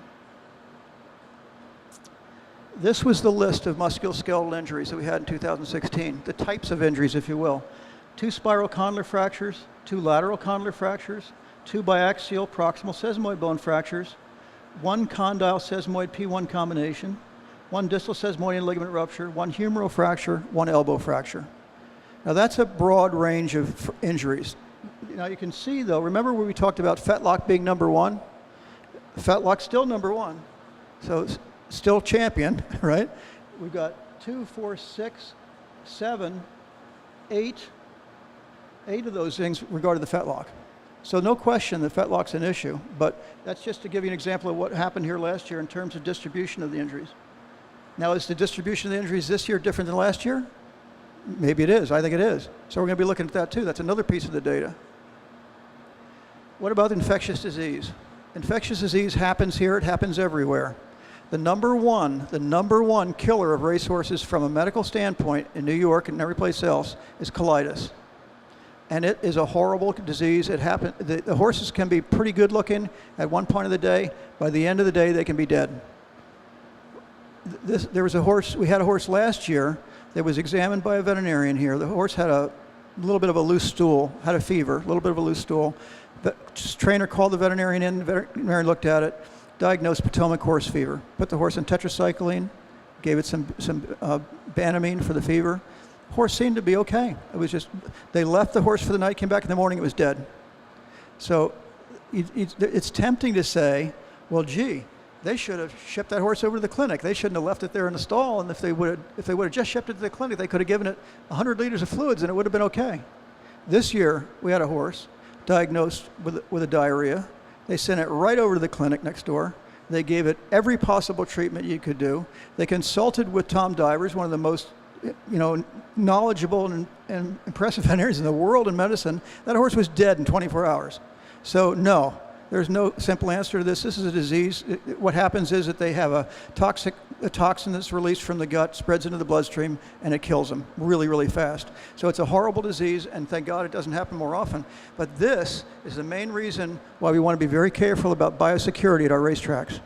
This was the list of musculoskeletal injuries that we had in 2016, the types of injuries, if you will. 2 spiral condylar fractures, 2 lateral condylar fractures, 2 biaxial proximal sesamoid bone fractures, 1 condyle sesamoid P1 combination, 1 distal sesamoidian ligament rupture, 1 humeral fracture, 1 elbow fracture. Now that's a broad range of injuries. Now you can see though, remember when we talked about Fetlock being #1? Fetlock's still #1, so still champion, right? We've got 2, 4, 6, 7, 8 of those things regarding the Fetlock. So no question that Fetlock's an issue, but that's just to give you an example of what happened here last year in terms of distribution of the injuries. Now, is the distribution of the injuries this year different than last year? Maybe it is. I think it is. So we're going to be looking at that too. That's another piece of the data. What about infectious disease? Infectious disease happens here. It happens everywhere. The number one killer of racehorses from a medical standpoint in New York and every place else is colitis. And it is a horrible disease. It happens. The horses can be pretty good looking at one point of the day. By the end of the day, they can be dead. There was a horse, we had a horse last year that was examined by a veterinarian here. The horse had a little bit of a loose stool, had a fever, a little bit of a loose stool. The trainer called the veterinarian in, the veterinarian looked at it, diagnosed Potomac horse fever. Put the horse on tetracycline, gave it some Banamine for the fever. Horse seemed to be okay. It was just, they left the horse for the night, came back in the morning, it was dead. So it's tempting to say, well, gee, they should have shipped that horse over to the clinic. They shouldn't have left it there in the stall, and if they would have just shipped it to the clinic, they could have given it 100 liters of fluids and it would have been okay. This year, we had a horse diagnosed with a diarrhea. They sent it right over to the clinic next door. They gave it every possible treatment you could do. They consulted with Tom Divers, one of the most knowledgeable and impressive veterinarians in the world in medicine. That horse was dead in 24 hours. So no, there's no simple answer to this. This is a disease. What happens is that they have a toxin that's released from the gut, spreads into the bloodstream, and it kills them really, really fast. So it's a horrible disease, and thank God it doesn't happen more often. But this is the main reason why we want to be very careful about biosecurity at our racetracks.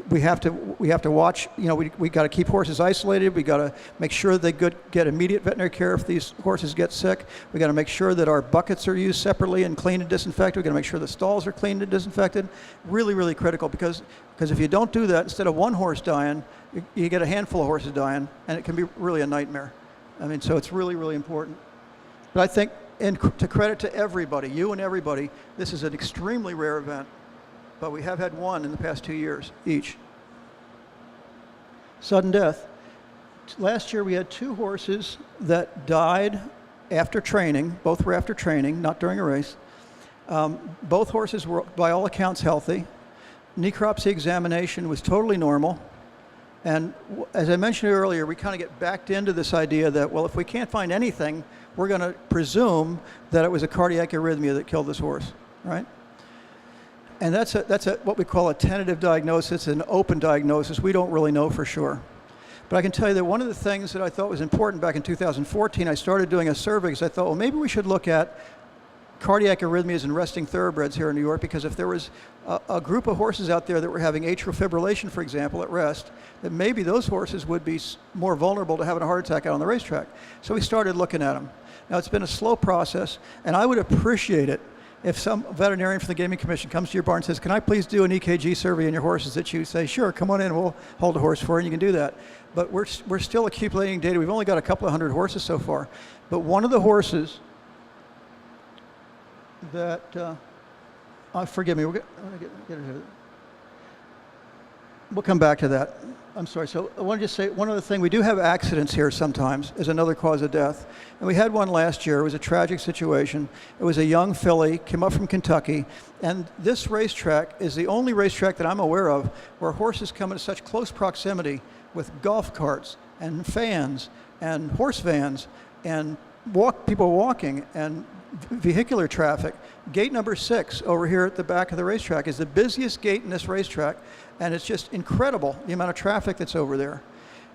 We have to watch, we got to keep horses isolated. We got to make sure they get immediate veterinary care if these horses get sick. We got to make sure that our buckets are used separately and cleaned and disinfected. We got to make sure the stalls are cleaned and disinfected. Really, really critical because if you don't do that, instead of one horse dying, you get a handful of horses dying, and it can be really a nightmare. I mean, so it's really, really important. But I think, and to credit to everybody, you and everybody, this is an extremely rare event. but we have had one in the past 2 years each. Sudden death. Last year we had 2 horses that died after training. Both were after training, not during a race. Both horses were, by all accounts, healthy. Necropsy examination was totally normal. And as I mentioned earlier, we kind of get backed into this idea that, well, if we can't find anything, we're going to presume that it was a cardiac arrhythmia that killed this horse, right? And that's what we call a tentative diagnosis, an open diagnosis. We don't really know for sure. But I can tell you that one of the things that I thought was important back in 2014, I started doing a survey because I thought, well, maybe we should look at cardiac arrhythmias in resting thoroughbreds here in New York, because if there was a group of horses out there that were having atrial fibrillation, for example, at rest, that maybe those horses would be more vulnerable to having a heart attack out on the racetrack. So we started looking at them. Now, it's been a slow process, and I would appreciate it if some veterinarian from the Gaming Commission comes to your barn and says, can I please do an EKG survey on your horses, that you say, sure, come on in, we'll hold a horse for you, and you can do that. But we're still accumulating data. We've only got a couple of hundred horses so far. But one of the horses that, forgive me, we'll come back to that. I'm sorry. So I want to just say one other thing. We do have accidents here sometimes as another cause of death. And we had one last year. It was a tragic situation. It was a young filly, came up from Kentucky. And this racetrack is the only racetrack that I'm aware of where horses come into such close proximity with golf carts and fans and horse vans and people walking and vehicular traffic. Gate number 6 over here at the back of the racetrack is the busiest gate in this racetrack, and it's just incredible the amount of traffic that's over there.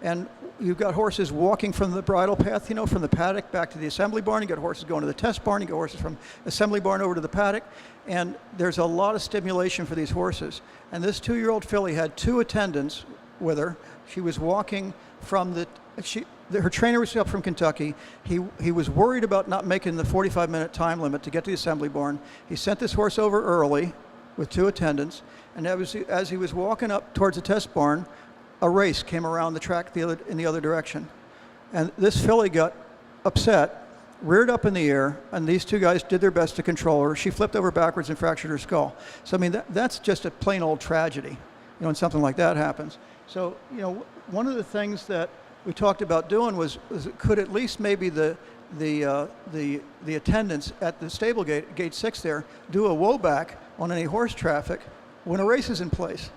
And you've got horses walking from the bridle path, you know, from the paddock back to the assembly barn. You got horses going to the test barn. You got horses from assembly barn over to the paddock. And there's a lot of stimulation for these horses. And this 2-year-old filly had 2 attendants with her. She was walking from her trainer was up from Kentucky. He was worried about not making the 45-minute time limit to get to the assembly barn. He sent this horse over early with 2 attendants, and as he was walking up towards the test barn, a race came around the track in the other direction. And this filly got upset, reared up in the air, and these 2 guys did their best to control her. She flipped over backwards and fractured her skull. So, I mean, that's just a plain old tragedy, you know, when something like that happens. So, you know, one of the things that we talked about doing was could at least maybe the attendants at the stable gate 6 there, do a woe back on any horse traffic when a race is in place.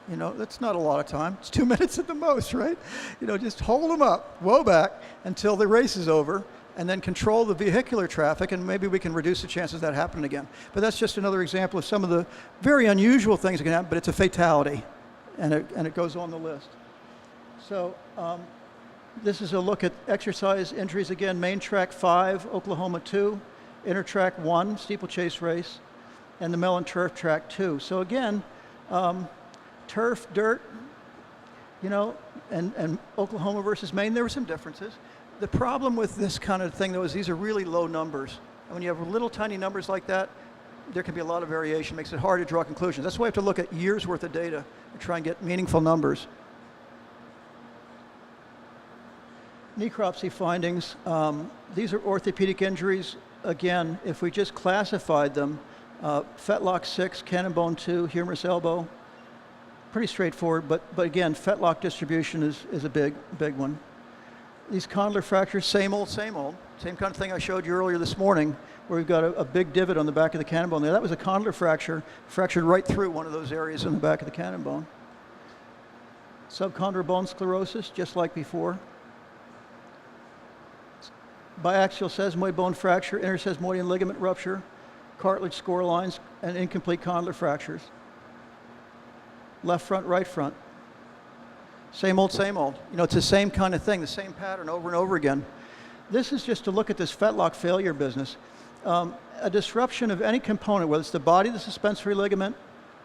You know, that's not a lot of time. It's 2 minutes at the most, right? You know, just hold them up, woe back until the race is over, and then control the vehicular traffic, and maybe we can reduce the chances of that happening again. But that's just another example of some of the very unusual things that can happen, but it's a fatality, and it goes on the list. So this is a look at exercise injuries again. Main track 5, Oklahoma 2, inner track 1, steeplechase race, and the Mellon turf track 2. So again, turf, dirt, you know, and Oklahoma versus Maine, there were some differences. The problem with this kind of thing, though, is these are really low numbers. And when you have little tiny numbers like that, there can be a lot of variation. It makes it hard to draw conclusions. That's why we have to look at years' worth of data to try and get meaningful numbers. Necropsy findings. These are orthopedic injuries. Again, if we just classified them, fetlock 6, cannon bone 2, humerus elbow, pretty straightforward, but again, fetlock distribution is a big one. These condylar fractures, same old. Same kind of thing I showed you earlier this morning, where we've got a big divot on the back of the cannon bone there. That was a condylar fracture, fractured right through one of those areas in the back of the cannon bone. Subcondylar bone sclerosis, just like before. Biaxial sesamoid bone fracture, intersesamoidian ligament rupture, cartilage score lines, and incomplete condylar fractures. Left front, right front. Same old. You know, it's the same kind of thing, the same pattern over and over again. This is just to look at this fetlock failure business. A disruption of any component, whether it's the body of the suspensory ligament,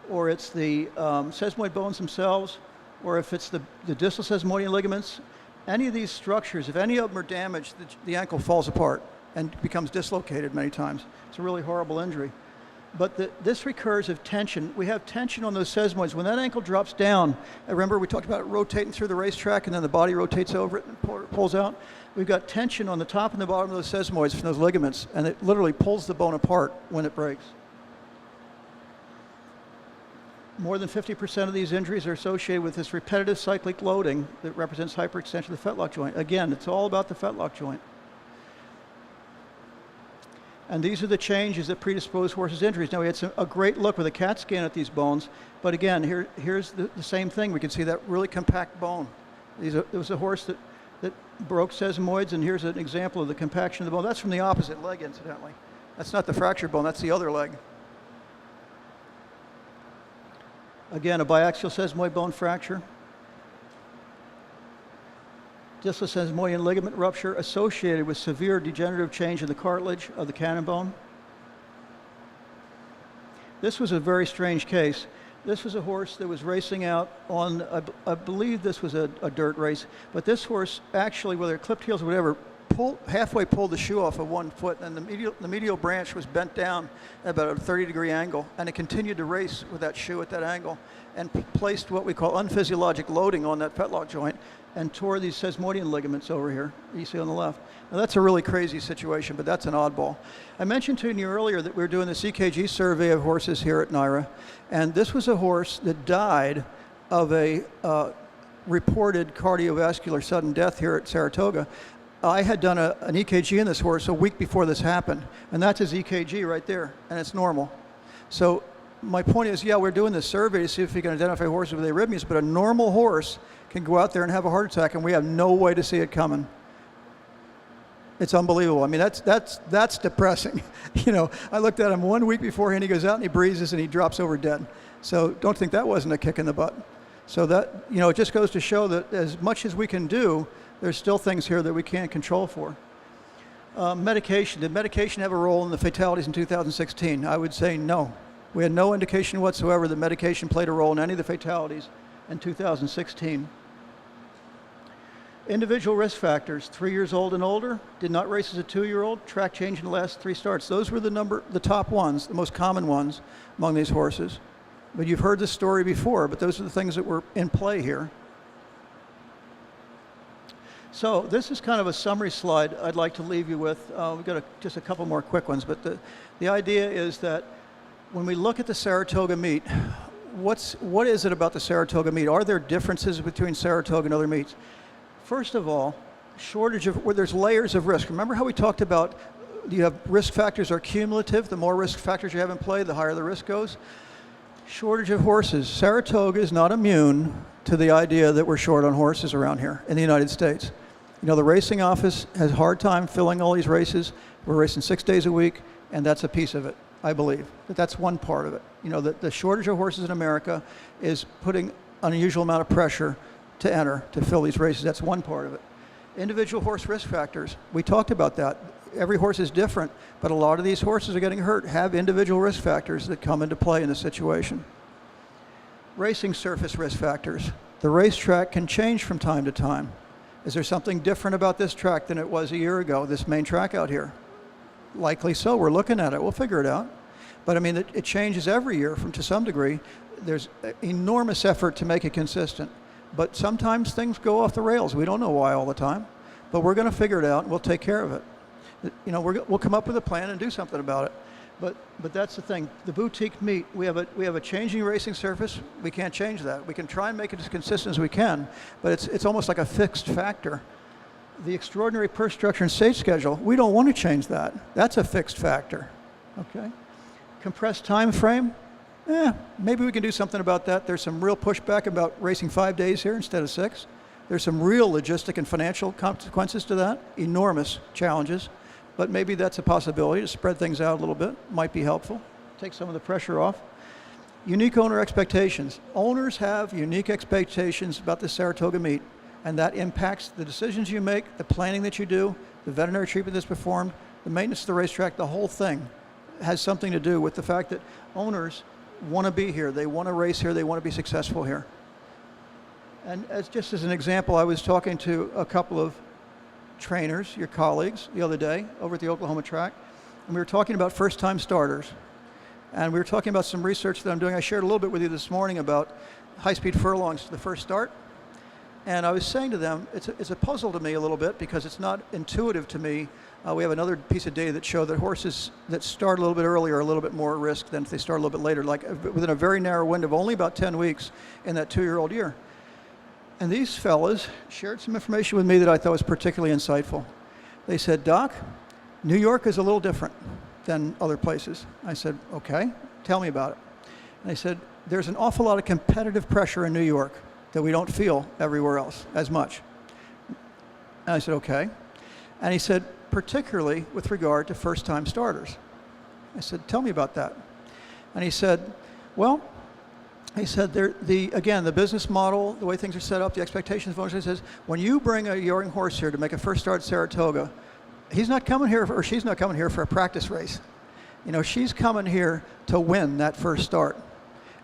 or it's the sesamoid bones themselves, or if it's the distal sesamoidian ligaments, any of these structures, if any of them are damaged, the ankle falls apart and becomes dislocated many times. It's a really horrible injury. But this recurs of tension. We have tension on those sesamoids. When that ankle drops down, remember we talked about it rotating through the racetrack and then the body rotates over it and pulls out? We've got tension on the top and the bottom of those sesamoids from those ligaments, and it literally pulls the bone apart when it breaks. More than 50% of these injuries are associated with this repetitive cyclic loading that represents hyperextension of the fetlock joint. Again, it's all about the fetlock joint. And these are the changes that predispose horses' injuries. Now, we had a great look with a CAT scan at these bones, but again, here's the same thing. We can see that really compact bone. There was a horse that broke sesamoids, and here's an example of the compaction of the bone. That's from the opposite leg, incidentally. That's not the fractured bone, that's the other leg. Again, a biaxial sesamoid bone fracture. Distal Sesamoidian ligament rupture associated with severe degenerative change in the cartilage of the cannon bone. This was a very strange case. This was a horse that was racing out on, I believe this was a dirt race, but this horse actually, whether it clipped heels or whatever, halfway pulled the shoe off of one foot, and the medial branch was bent down at about a 30-degree angle, and it continued to race with that shoe at that angle, and placed what we call unphysiologic loading on that fetlock joint, and tore these sesamoidian ligaments over here, you see on the left. Now that's a really crazy situation, but that's an oddball. I mentioned to you earlier that we were doing this EKG survey of horses here at NYRA, and this was a horse that died of a reported cardiovascular sudden death here at Saratoga. I had done an EKG in this horse a week before this happened, and that's his EKG right there, and it's normal. So my point is, yeah, we're doing this survey to see if we can identify horses with arrhythmias, but a normal horse can go out there and have a heart attack, and we have no way to see it coming. It's unbelievable. I mean, that's depressing. You know, I looked at him 1 week beforehand, he goes out and he breezes and he drops over dead. So don't think that wasn't a kick in the butt. So that, you know, it just goes to show that as much as we can do, there's still things here that we can't control for. Medication. Did medication have a role in the fatalities in 2016? I would say no. We had no indication whatsoever that medication played a role in any of the fatalities in 2016. Individual risk factors, 3 years old and older, did not race as a 2-year-old, track change in the last 3 starts. Those were the top ones, the most common ones among these horses. But you've heard this story before, but those are the things that were in play here. So this is kind of a summary slide I'd like to leave you with. We've got just a couple more quick ones, but the idea is that when we look at the Saratoga meet, what is it about the Saratoga meet? Are there differences between Saratoga and other meets? First of all, where there's layers of risk. Remember how we talked about you have risk factors are cumulative. The more risk factors you have in play, the higher the risk goes. Shortage of horses. Saratoga is not immune to the idea that we're short on horses around here in the United States. You know, the racing office has a hard time filling all these races. We're racing 6 days a week, and that's a piece of it, I believe. But that's one part of it. You know, the shortage of horses in America is putting an unusual amount of pressure to enter, to fill these races. That's one part of it. Individual horse risk factors. We talked about that. Every horse is different, but a lot of these horses are getting hurt, have individual risk factors that come into play in the situation. Racing surface risk factors. The racetrack can change from time to time. Is there something different about this track than it was a year ago, this main track out here? Likely so. We're looking at it. We'll figure it out. But I mean, it changes every year to some degree. There's enormous effort to make it consistent. But sometimes things go off the rails. We don't know why all the time. But we're going to figure it out, and we'll take care of it. You know, we'll come up with a plan and do something about it. But that's the thing. The boutique meet, we have a changing racing surface. We can't change that. We can try and make it as consistent as we can, but it's almost like a fixed factor. The extraordinary purse structure and stage schedule, we don't want to change that. That's a fixed factor. Okay? Compressed time frame, maybe we can do something about that. There's some real pushback about racing 5 days here instead of 6. There's some real logistic and financial consequences to that, enormous challenges. But maybe that's a possibility to spread things out a little bit. Might be helpful. Take some of the pressure off. Unique owner expectations. Owners have unique expectations about the Saratoga meet, and that impacts the decisions you make, the planning that you do, the veterinary treatment that's performed, the maintenance of the racetrack. The whole thing has something to do with the fact that owners want to be here. They want to race here. They want to be successful here. And just as an example, I was talking to a couple of trainers, your colleagues, the other day over at the Oklahoma track, and we were talking about first-time starters. And we were talking about some research that I'm doing. I shared a little bit with you this morning about high-speed furlongs to the first start. And I was saying to them, it's a puzzle to me a little bit because it's not intuitive to me We have another piece of data that show that horses that start a little bit earlier are a little bit more at risk than if they start a little bit later, like within a very narrow window of only about 10 weeks in that 2-year-old year. And these fellas shared some information with me that I thought was particularly insightful. They said, Doc, New York is a little different than other places. I said, okay, tell me about it. And they said, there's an awful lot of competitive pressure in New York that we don't feel everywhere else as much. And I said, okay. And he said, particularly with regard to first-time starters. I said, tell me about that. And he said, well, he said, again, the business model, the way things are set up, the expectations of ownership, says, when you bring a young horse here to make a first start at Saratoga, he's not coming here, or she's not coming here for a practice race. You know, she's coming here to win that first start.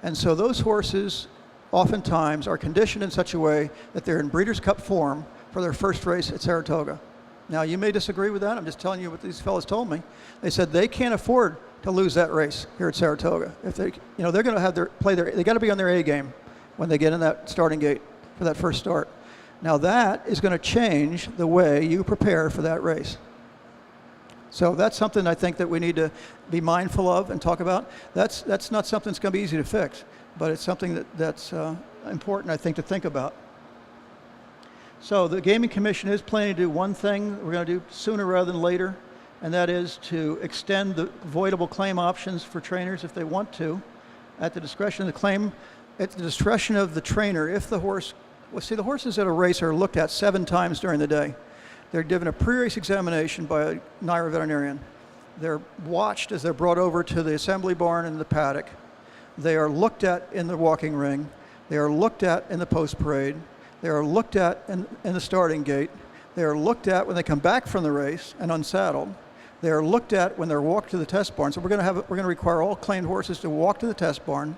And so those horses oftentimes are conditioned in such a way that they're in Breeders' Cup form for their first race at Saratoga. Now, you may disagree with that. I'm just telling you what these fellas told me. They said they can't afford to lose that race here at Saratoga. If they, you know, they're going to have they got to be on their A game when they get in that starting gate for that first start. Now, that is going to change the way you prepare for that race. So that's something I think that we need to be mindful of and talk about. That's not something that's going to be easy to fix, but it's something that's important, I think, to think about. So the Gaming Commission is planning to do one thing we're going to do sooner rather than later, and that is to extend the voidable claim options for trainers if they want to, at the discretion of the claim, at the discretion of the trainer. If the horse, well, see, the horses at a race are looked at 7 times during the day. They're given a pre-race examination by a NYRA veterinarian. They're watched as they're brought over to the assembly barn and the paddock. They are looked at in the walking ring. They are looked at in the post-parade. They are looked at in the starting gate. They are looked at when they come back from the race and unsaddled. They are looked at when they're walked to the test barn. So we're going to require all claimed horses to walk to the test barn,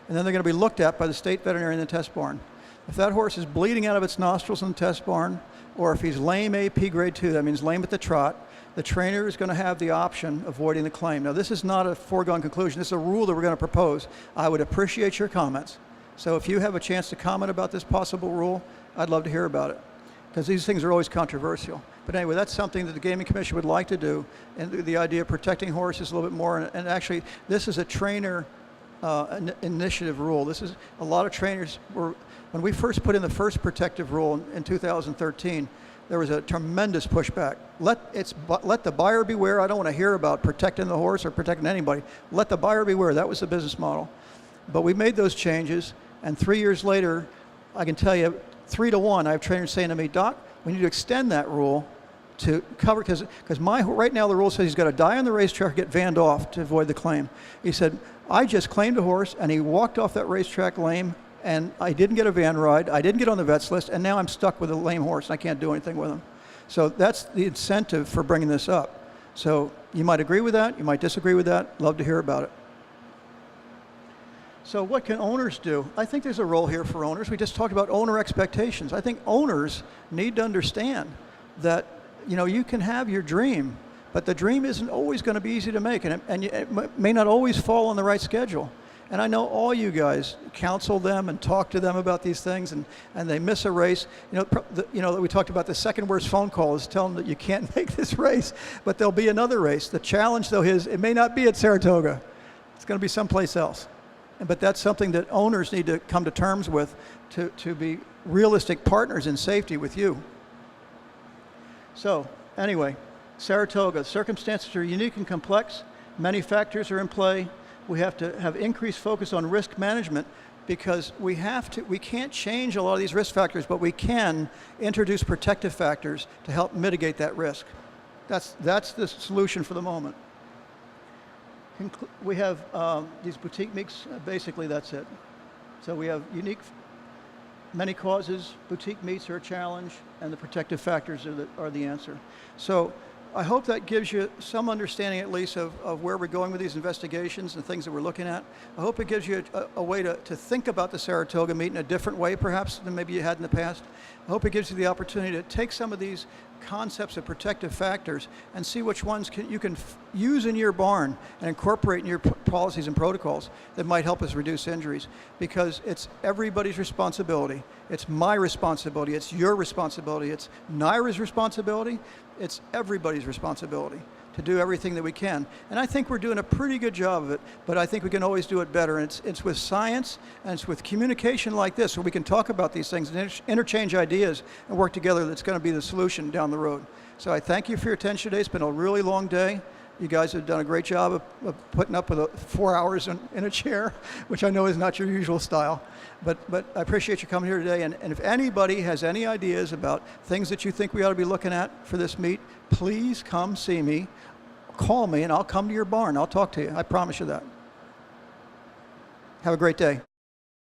and then they're going to be looked at by the state veterinarian in the test barn. If that horse is bleeding out of its nostrils in the test barn, or if he's lame AP grade 2, that means lame at the trot, the trainer is going to have the option of voiding the claim. Now, this is not a foregone conclusion. This is a rule that we're going to propose. I would appreciate your comments. So if you have a chance to comment about this possible rule, I'd love to hear about it, because these things are always controversial. But anyway, that's something that the Gaming Commission would like to do, and the idea of protecting horses a little bit more. And actually, this is a trainer initiative rule. This is a lot of trainers were, when we first put in the first protective rule in 2013, there was a tremendous pushback. Let the buyer beware. I don't want to hear about protecting the horse or protecting anybody. Let the buyer beware. That was the business model. But we made those changes, and 3 years later, I can tell you, 3 to 1, I have trainers saying to me, Doc, we need to extend that rule to cover, because right now the rule says he's got to die on the racetrack or get vanned off to avoid the claim. He said, I just claimed a horse, and he walked off that racetrack lame, and I didn't get a van ride, I didn't get on the vet's list, and now I'm stuck with a lame horse, and I can't do anything with him. So that's the incentive for bringing this up. So you might agree with that, you might disagree with that, love to hear about it. So what can owners do? I think there's a role here for owners. We just talked about owner expectations. I think owners need to understand that, you know, you can have your dream, but the dream isn't always going to be easy to make, and it may not always fall on the right schedule. And I know all you guys counsel them and talk to them about these things, and they miss a race. You know, we talked about the second worst phone call is tell them that you can't make this race, but there'll be another race. The challenge, though, is it may not be at Saratoga. It's going to be someplace else. But that's something that owners need to come to terms with to be realistic partners in safety with you. So anyway, Saratoga, circumstances are unique and complex. Many factors are in play. We have to have increased focus on risk management, because we can't change a lot of these risk factors, but we can introduce protective factors to help mitigate that risk. That's the solution for the moment. We have these boutique meets, basically that's it. So we have unique, many causes, boutique meets are a challenge, and the protective factors are the answer. So I hope that gives you some understanding at least of where we're going with these investigations and things that we're looking at. I hope it gives you a way to think about the Saratoga meet in a different way perhaps than maybe you had in the past. I hope it gives you the opportunity to take some of these concepts of protective factors and see which ones you can use in your barn and incorporate in your policies and protocols that might help us reduce injuries. Because it's everybody's responsibility. It's my responsibility. It's your responsibility. It's NYRA's responsibility. It's everybody's responsibility to do everything that we can. And I think we're doing a pretty good job of it, but I think we can always do it better. And it's with science and it's with communication like this, where we can talk about these things and interchange ideas and work together, that's going to be the solution down the road. So I thank you for your attention today. It's been a really long day. You guys have done a great job of putting up with 4 hours in a chair, which I know is not your usual style. But I appreciate you coming here today. And if anybody has any ideas about things that you think we ought to be looking at for this meet, please come see me. Call me and I'll come to your barn. I'll talk to you. I promise you that. Have a great day.